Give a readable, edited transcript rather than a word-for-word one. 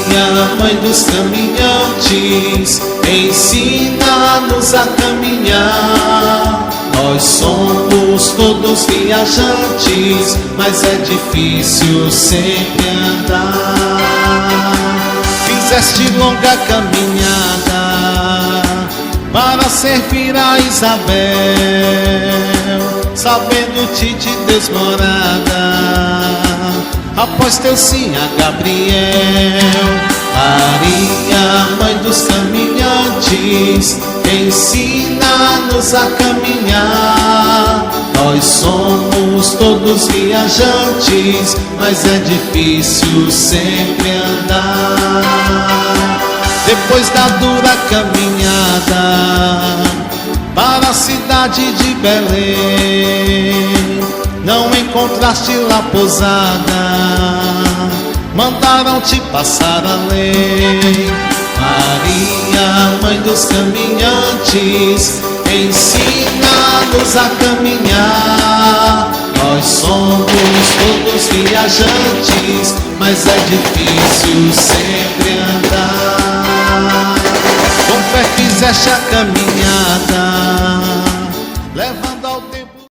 Maria, mãe dos caminhantes, ensina-nos a caminhar. Nós somos todos viajantes, mas é difícil sempre andar. Fizeste longa caminhada para servir a Isabel, sabendo-te de Deus morada, após teu sim a Gabriel. Maria, mãe dos caminhantes, ensina-nos a caminhar. Nós somos todos viajantes, mas é difícil sempre andar. Depois da dura caminhada para a cidade de Belém, não encontraste lá pousada, mandaram-te passar além. Maria, mãe dos caminhantes, ensina-nos a caminhar. Nós somos todos viajantes, mas é difícil sempre andar. Com fé fizeste a caminhada